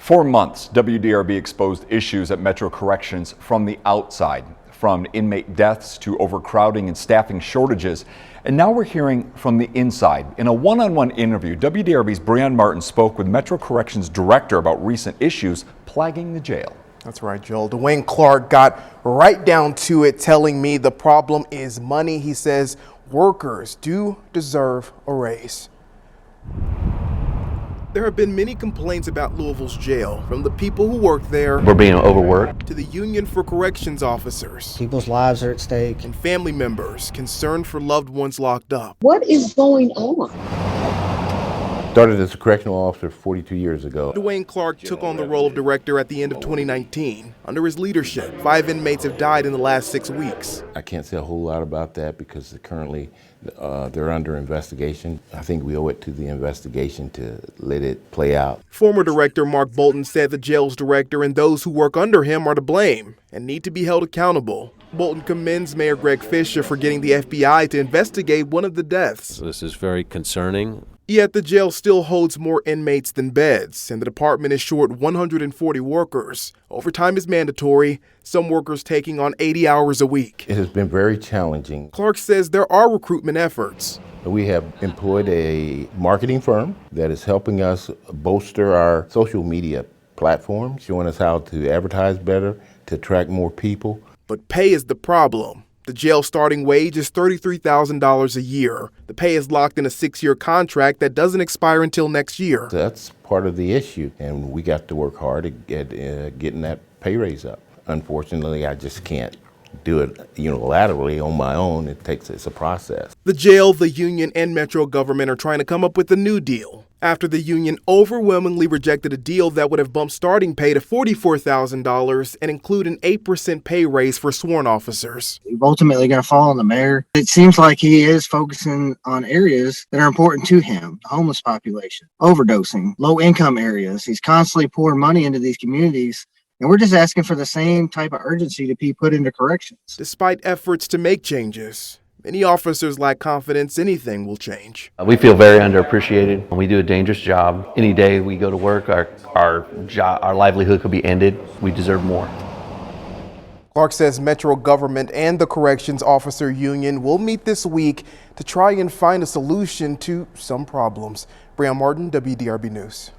For months, WDRB exposed issues at Metro Corrections from the outside, from inmate deaths to overcrowding and staffing shortages. And now we're hearing from the inside. In a one-on-one interview, WDRB's Breon Martin spoke with Metro Corrections Director about recent issues plaguing the jail. That's right, Joel. Dewayne Clark got right down to it, telling me the problem is money. He says workers do deserve a raise. There have been many complaints about Louisville's jail, from the people who work there. We're being overworked. To the Union for Corrections Officers. People's lives are at stake. And family members concerned for loved ones locked up. What is going on? Started as a correctional officer 42 years ago. Dewayne Clark took on the role of director at the end of 2019. Under his leadership, 5 inmates have died in the last 6 weeks. I can't say a whole lot about that because currently they're under investigation. I think we owe it to the investigation to let it play out. Former Director Mark Bolton said the jail's director and those who work under him are to blame and need to be held accountable. Bolton commends Mayor Greg Fisher for getting the FBI to investigate one of the deaths. This is very concerning. Yet the jail still holds more inmates than beds, and the department is short 140 workers. Overtime is mandatory, some workers taking on 80 hours a week. It has been very challenging. Clark says there are recruitment efforts. We have employed a marketing firm that is helping us bolster our social media platform, showing us how to advertise better, to attract more people. But pay is the problem. The jail starting wage is $33,000 a year. The pay is locked in a 6-year contract that doesn't expire until next year. That's part of the issue, and we got to work hard at getting that pay raise up. Unfortunately, I just can't do it unilaterally on my own. It's a process. The jail, the union, and Metro government are trying to come up with a new deal after the union overwhelmingly rejected a deal that would have bumped starting pay to $44,000 and include an 8% pay raise for sworn officers. Ultimately going to fall on the mayor. It seems like he is focusing on areas that are important to him: the homeless population, overdosing, low income areas. He's constantly pouring money into these communities. And we're just asking for the same type of urgency to be put into corrections. Despite efforts to make changes, many officers lack confidence anything will change. We feel very underappreciated. We do a dangerous job. Any day we go to work, our livelihood could be ended. We deserve more. Clark says Metro government and the Corrections Officer Union will meet this week to try and find a solution to some problems. Breon Martin, WDRB News.